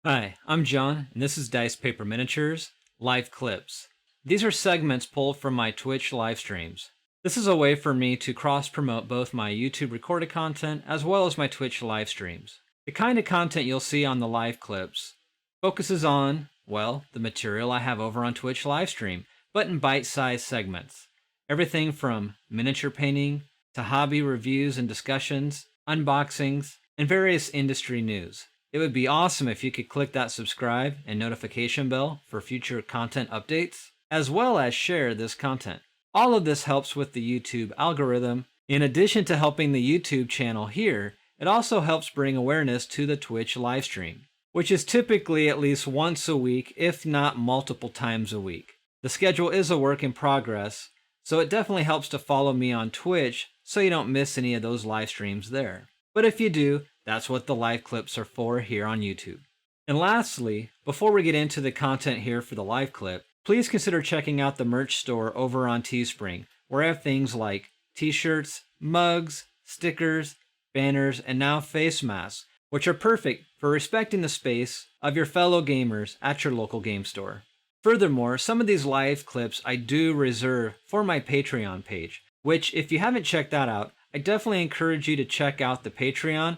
Hi, I'm John, and this is Dice Paper Miniatures Live Clips. These are segments pulled from my Twitch live streams. This is a way for me to cross-promote both my YouTube recorded content as well as my Twitch live streams. The kind of content you'll see on the live clips focuses on, well, the material I have over on Twitch live stream, but in bite-sized segments. Everything from miniature painting to hobby reviews and discussions, unboxings, and various industry news. It would be awesome if you could click that subscribe and notification bell for future content updates, as well as share this content. All of this helps with the YouTube algorithm. In addition to helping the YouTube channel here, it also helps bring awareness to the Twitch livestream, which is typically at least once a week, if not multiple times a week. The schedule is a work in progress, so it definitely helps to follow me on Twitch so you don't miss any of those live streams there. But if you do, that's what the live clips are for here on YouTube. And lastly, before we get into the content here for the live clip, please consider checking out the merch store over on Teespring, where I have things like t-shirts, mugs, stickers, banners, and now face masks, which are perfect for respecting the space of your fellow gamers at your local game store. Furthermore, some of these live clips I do reserve for my Patreon page, which if you haven't checked that out, I definitely encourage you to check out the Patreon,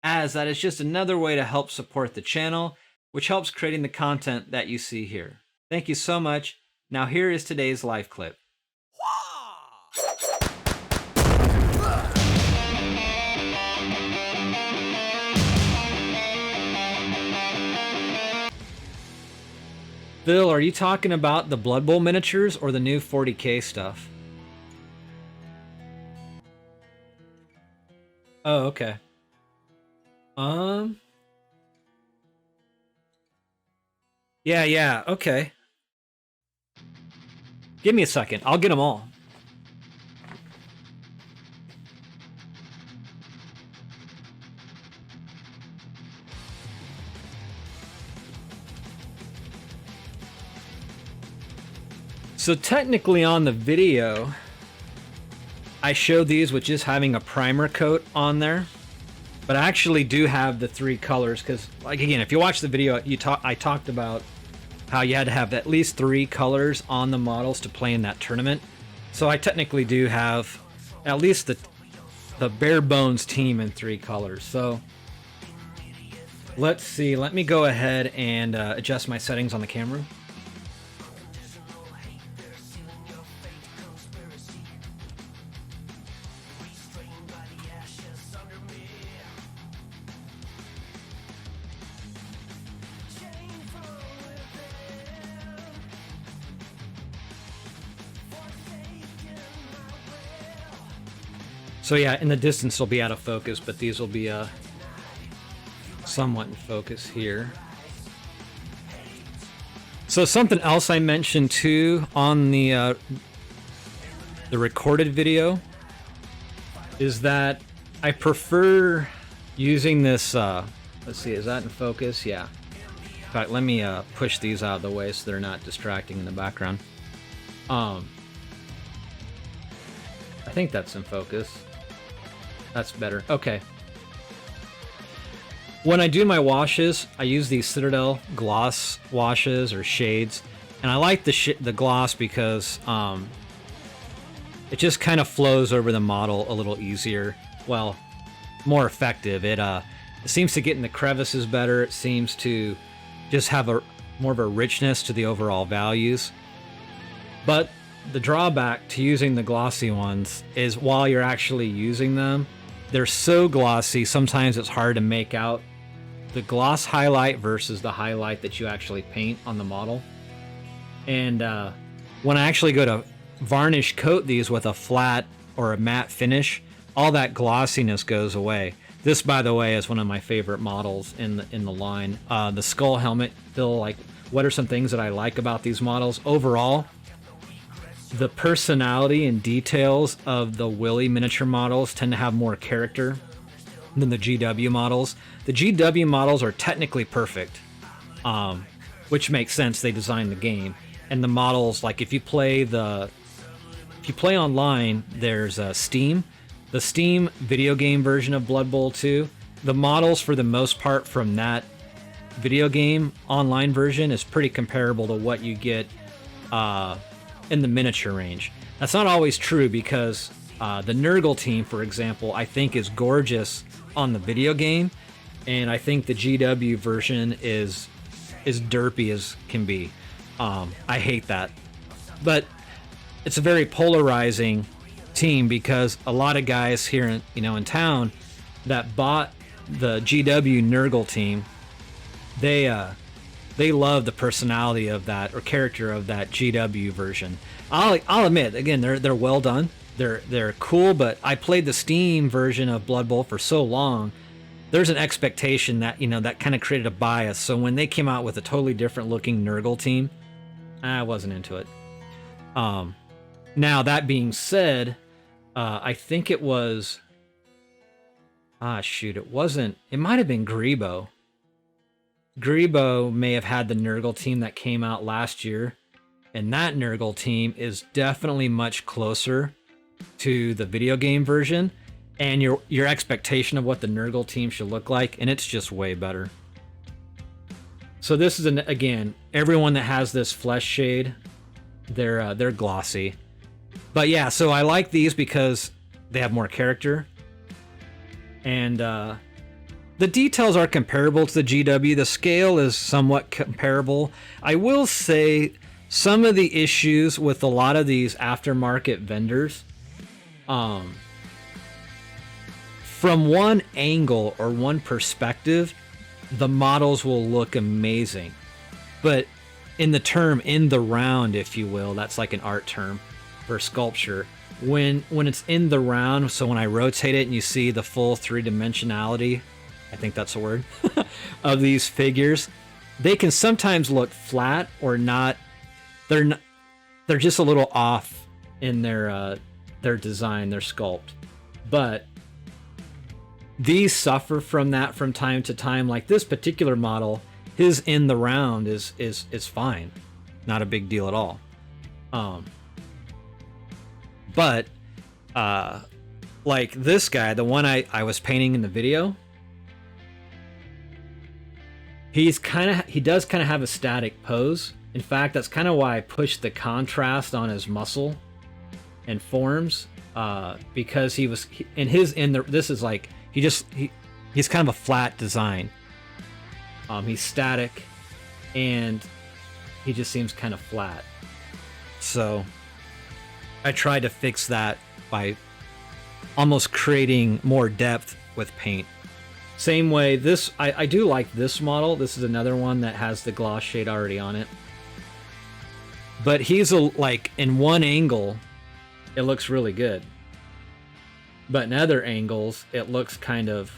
as that is just another way to help support the channel, which helps creating the content that you see here. Thank you so much. Now here is today's live clip. Phil, are you talking about the Blood Bowl miniatures or the new 40K stuff? Oh, okay. Yeah, okay. Give me a second. I'll get them all. So technically on the video, I showed these with just having a primer coat on there. But I actually do have the three colors because, like, again, if you watch the video, I talked about how you had to have at least three colors on the models to play in that tournament. So I technically do have at least the bare bones team in three colors. So let's see. Let me go ahead and adjust my settings on the camera. So yeah, in the distance they'll be out of focus, but these will be somewhat in focus here. So something else I mentioned too on the recorded video is that I prefer using this. Let's see, is that in focus? Yeah. In fact, let me push these out of the way so they're not distracting in the background. I think that's in focus. That's better. Okay. When I do my washes, I use these Citadel gloss washes or shades, and I like the gloss because it just kind of flows over the model a little easier. Well, more effective. It seems to get in the crevices better. It seems to just have more of a richness to the overall values. But the drawback to using the glossy ones is while you're actually using them, they're so glossy, sometimes it's hard to make out the gloss highlight versus the highlight that you actually paint on the model. And when I actually go to varnish coat these with a flat or a matte finish, all that glossiness goes away. This, by the way, is one of my favorite models in the line. The skull helmet, Phil, like, what are some things that I like about these models? Overall, the personality and details of the Willy miniature models tend to have more character than the GW models. The GW models are technically perfect, which makes sense. They designed the game, and the models, like if you play online, there's Steam, the Steam video game version of Blood Bowl 2. The models, for the most part, from that video game online version is pretty comparable to what you get in the miniature range. That's not always true because the Nergal Team, for example, I think is gorgeous on the video game, and I think the GW version is derpy as can be. I hate that. But it's a very polarizing team because a lot of guys here in town that bought the GW Nergal Team, they love the personality of that or character of that GW version. I'll admit, again, they're well done. They're cool, but I played the Steam version of Blood Bowl for so long. There's an expectation that that kind of created a bias. So when they came out with a totally different looking Nergal Team, I wasn't into it. Now that being said, I think it was it might have been Greebow. Greebow may have had the Nergal Team that came out last year, and that Nergal Team is definitely much closer to the video game version and your expectation of what the Nergal Team should look like, and it's just way better. So this is again, everyone that has this flesh shade, they're glossy. But yeah, so I like these because they have more character, and the details are comparable to the GW. The scale is somewhat comparable. I will say some of the issues with a lot of these aftermarket vendors, from one angle or one perspective, the models will look amazing. But in the round, if you will, that's like an art term for sculpture. When it's in the round, so when I rotate it and you see the full three-dimensionality, I think that's a word, of these figures, they can sometimes look flat or not. They're just a little off in their design, their sculpt. But these suffer from that from time to time. Like this particular model, his in the round is fine, not a big deal at all. But like this guy, the one I was painting in the video, he does kind of have a static pose. In fact, that's kind of why I pushed the contrast on his muscle and forms, because he's kind of a flat design. He's static, and he just seems kind of flat. So I tried to fix that by almost creating more depth with paint. Same way, I do like this model. This is another one that has the gloss shade already on it. But he's like in one angle, it looks really good. But in other angles, it looks kind of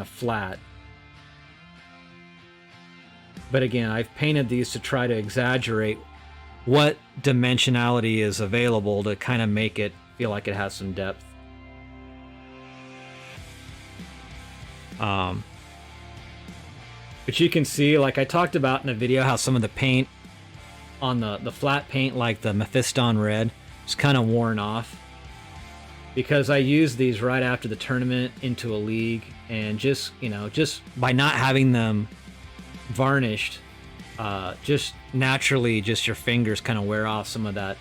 flat. But again, I've painted these to try to exaggerate what dimensionality is available to kind of make it feel like it has some depth. But you can see, like I talked about in the video, how some of the paint on the flat paint, like the Mephiston red, is kind of worn off. Because I used these right after the tournament into a league, and just by not having them varnished, just naturally, just your fingers kind of wear off some of that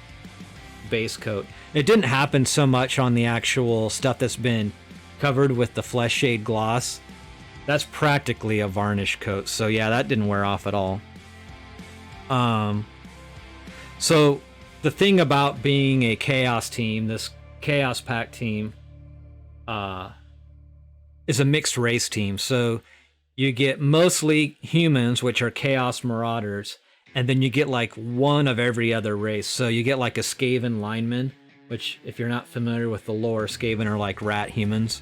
base coat. It didn't happen so much on the actual stuff that's been covered with the flesh shade gloss. That's practically a varnish coat, so yeah, that didn't wear off at all. So the thing about being a Chaos team, this Chaos Pact team, is a mixed race team. So you get mostly humans, which are Chaos Marauders, and then you get like one of every other race. So you get like a Skaven lineman, which, if you're not familiar with the lore, Skaven are like rat humans.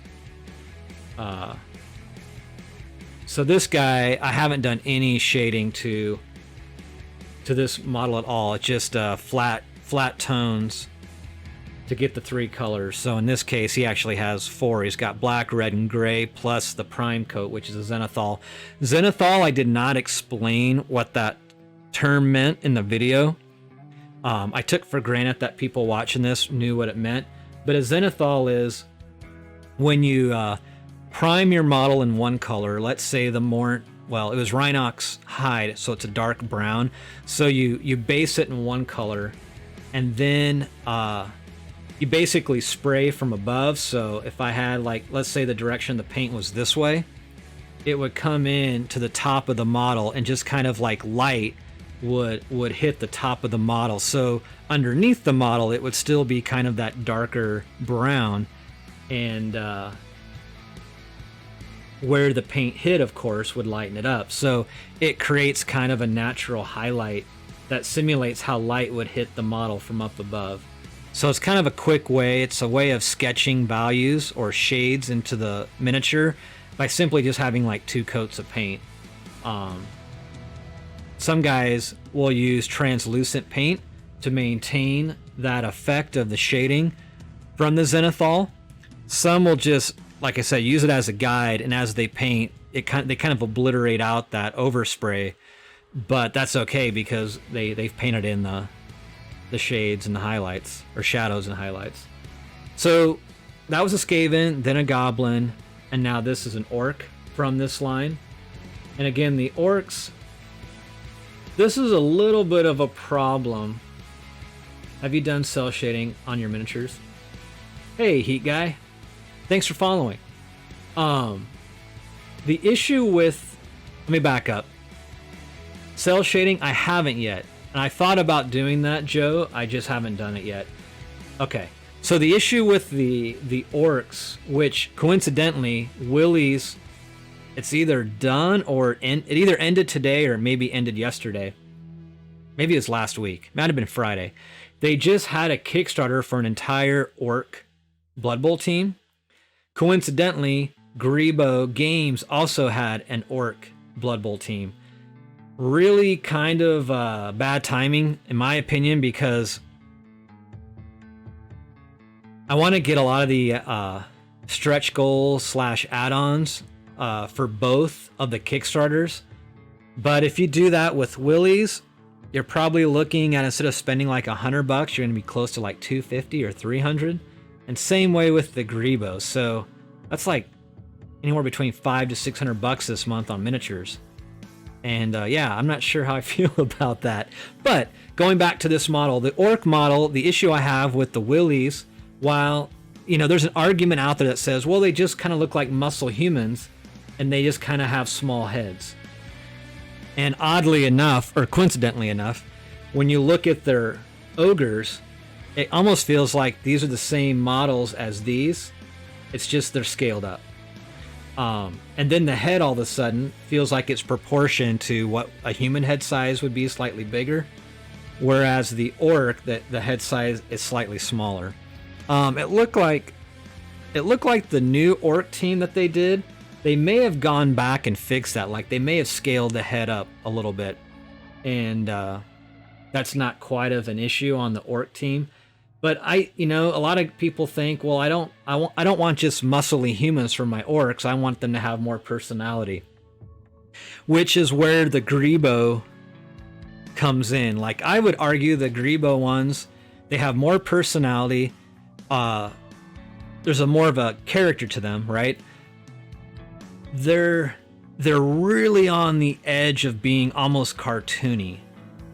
So this guy, I haven't done any shading to this model at all. It's just flat tones to get the three colors. So in this case, he actually has four. He's got black, red, and gray, plus the prime coat, which is a Zenithal. Zenithal, I did not explain what that term meant in the video. I took for granted that people watching this knew what it meant. But a Zenithal is when you prime your model in one color, let's say the well, it was Rhinox hide, so it's a dark brown. So you base it in one color, and then you basically spray from above. So if I had, like, let's say the direction the paint was this way, it would come in to the top of the model, and just kind of like light would hit the top of the model. So underneath the model, it would still be kind of that darker brown, and where the paint hit, of course, would lighten it up. So it creates kind of a natural highlight that simulates how light would hit the model from up above. So it's kind of a quick way. It's a way of sketching values or shades into the miniature by simply just having like 2 coats of paint. Some guys will use translucent paint to maintain that effect of the shading from the Zenithal. Some will just, like I said, use it as a guide, and as they paint, they kind of obliterate out that overspray. But that's okay, because they've painted in the shades and the highlights, or shadows and highlights. So that was a Skaven, then a Goblin, and now this is an Orc from this line. And again, the Orcs, this is a little bit of a problem. Have you done cell shading on your miniatures? Hey, Heat Guy. Thanks for following. The issue with... Let me back up. Cell shading, I haven't yet. And I thought about doing that, Joe. I just haven't done it yet. Okay. So the issue with the Orcs, which coincidentally, Willy's, it's either done or it either ended today or maybe ended yesterday. Maybe it was last week. Might have been Friday. They just had a Kickstarter for an entire Orc Blood Bowl team. Coincidentally, Greebow Games also had an Orc Blood Bowl team. Really kind of bad timing, in my opinion, because I want to get a lot of the stretch goals / add-ons for both of the Kickstarters. But if you do that with Willy's, you're probably looking at, instead of spending like $100, you're going to be close to like $250 or $300. And same way with the Greebow. So that's like anywhere between $500 to $600 this month on miniatures. And yeah, I'm not sure how I feel about that. But going back to this model, the Orc model, the issue I have with the Willys, while, you know, there's an argument out there that says, well, they just kind of look like muscle humans and they just kind of have small heads. And oddly enough, or coincidentally enough, when you look at their ogres, it almost feels like these are the same models as these. It's just they're scaled up. And then the head all of a sudden feels like it's proportioned to what a human head size would be, slightly bigger. Whereas the Orc, the head size is slightly smaller. It looked like the new Orc team that they did, they may have gone back and fixed that. Like they may have scaled the head up a little bit. And that's not quite of an issue on the Orc team. But a lot of people think, well, I don't want just muscly humans for my Orcs. I want them to have more personality, which is where the Greebow comes in. Like I would argue the Greebow ones, they have more personality. There's more of a character to them, right? They're really on the edge of being almost cartoony.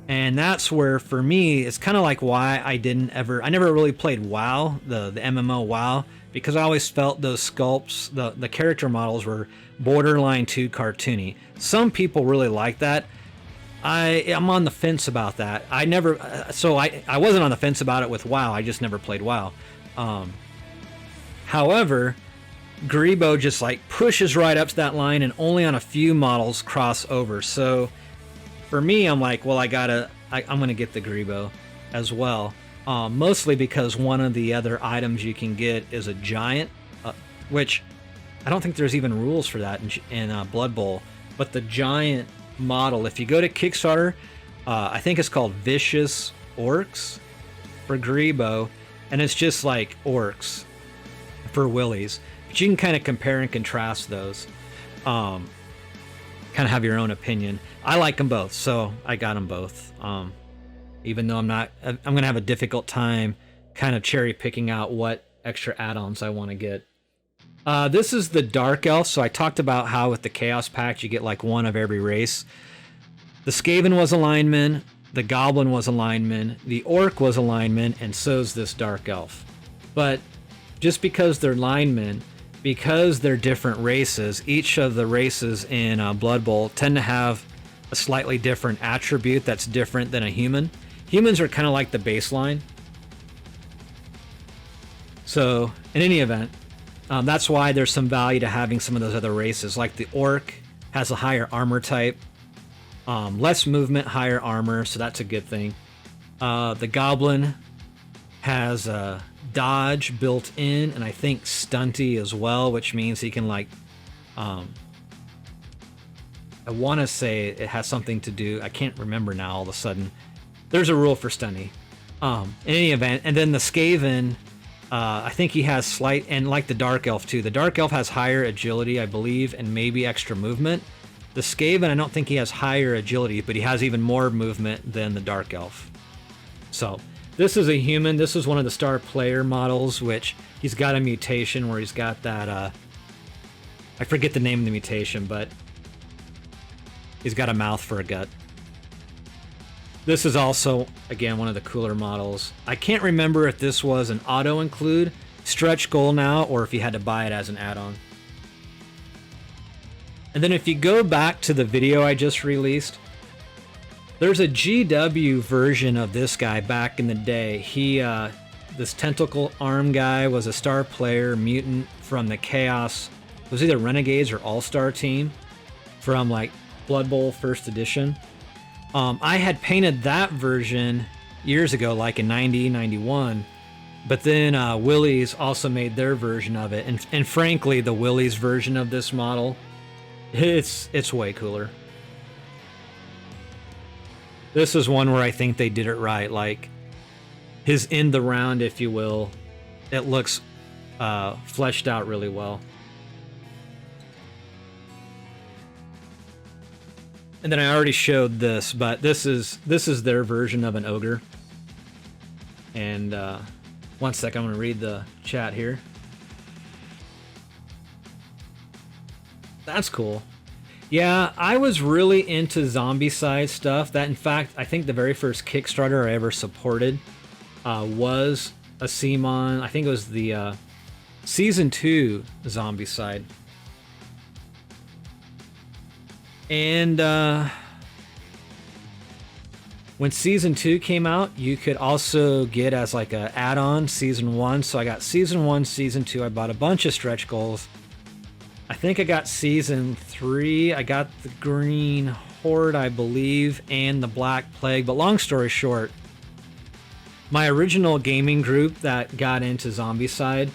And that's where, for me, it's kind of like why I never really played WoW, the MMO WoW, because I always felt those sculpts, the character models were borderline too cartoony. Some people really like that. I'm on the fence about that. I wasn't on the fence about it with WoW, I just never played WoW. However, Greebow just like pushes right up to that line, and only on a few models cross over. So for me, I'm like, well, I'm gonna get the Greebow as well. Mostly because one of the other items you can get is a giant, which I don't think there's even rules for that in Blood Bowl. But the giant model, if you go to Kickstarter, I think it's called Vicious Orcs for Greebow, and it's just like Orcs for Willys. But you can kind of compare and contrast those. Kind of have your own opinion. I like them both, so I got them both. Even though I'm gonna have a difficult time kind of cherry picking out what extra add-ons I want to get. This is the Dark Elf. So I talked about how with the Chaos Pact you get like one of every race. The Skaven was a lineman, the Goblin was a lineman, the Orc was a lineman, and so's this Dark Elf. But just because they're linemen, because they're different races, each of the races in Blood Bowl tend to have a slightly different attribute that's different than a human. Humans are kind of like the baseline. So in any event, that's why there's some value to having some of those other races. Like the Orc has a higher armor type, less movement, higher armor, so that's a good thing. The Goblin has dodge built in, and I think stunty as well, which means he can like, I want to say it has something to do, I can't remember now all of a sudden. There's a rule for stunty. In any event, and then the Skaven, I think he has slight, and like the Dark Elf too. The Dark Elf has higher agility, I believe, and maybe extra movement. The Skaven, I don't think he has higher agility, but he has even more movement than the Dark Elf. So this is a human. This is one of the star player models, which he's got a mutation where he's got that, I forget the name of the mutation, but he's got a mouth for a gut. This is also, again, one of the cooler models. I can't remember if this was an auto-include stretch goal now, or if you had to buy it as an add-on. And then if you go back to the video I just released, there's a GW version of this guy back in the day. He, this tentacle arm guy was a star player, mutant from the Chaos, it was either Renegades or All-Star team from like Blood Bowl 1st edition. I had painted that version years ago, like in 90, 91, but then Willy's also made their version of it. And frankly, the Willy's version of this model, it's way cooler. This is one where I think they did it right. Like his end the round, if you will, it looks fleshed out really well. And then I already showed this, but this is their version of an ogre. And one sec, I'm going to read the chat here. That's cool. Yeah, I was really into zombie-side stuff. That, in fact, I think the very first Kickstarter I ever supported was a CMON. I think it was the Season 2 zombie-side. And when Season 2 came out, you could also get as like a add-on Season 1. So I got Season 1, Season 2. I bought a bunch of stretch goals. I think I got Season 3. I got the Green Horde, I believe, and the Black Plague. But long story short, my original gaming group that got into Zombicide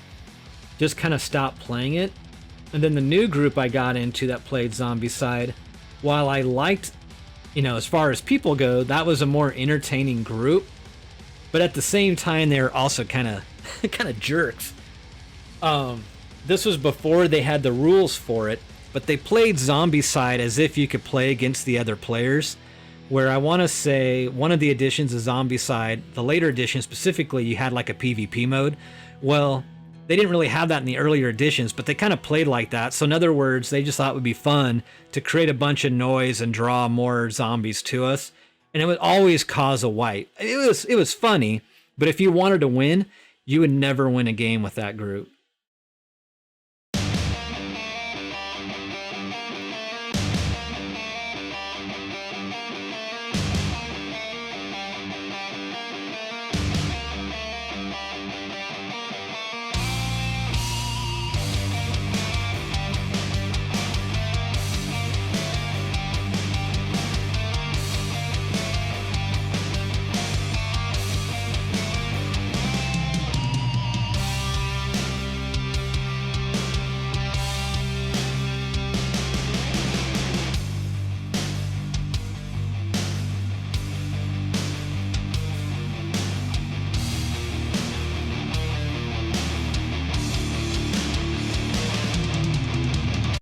just kind of stopped playing it. And then the new group I got into that played Zombicide, while I liked, you know, as far as people go, that was a more entertaining group. But at the same time, they were also kind of jerks. This was before they had the rules for it, but they played Zombicide as if you could play against the other players, where I want to say one of the editions of Zombicide, the later edition specifically, you had like a PvP mode. Well, they didn't really have that in the earlier editions, but they kind of played like that. So in other words, they just thought it would be fun to create a bunch of noise and draw more zombies to us. And it would always cause a wipe. It was funny, but if you wanted to win, you would never win a game with that group.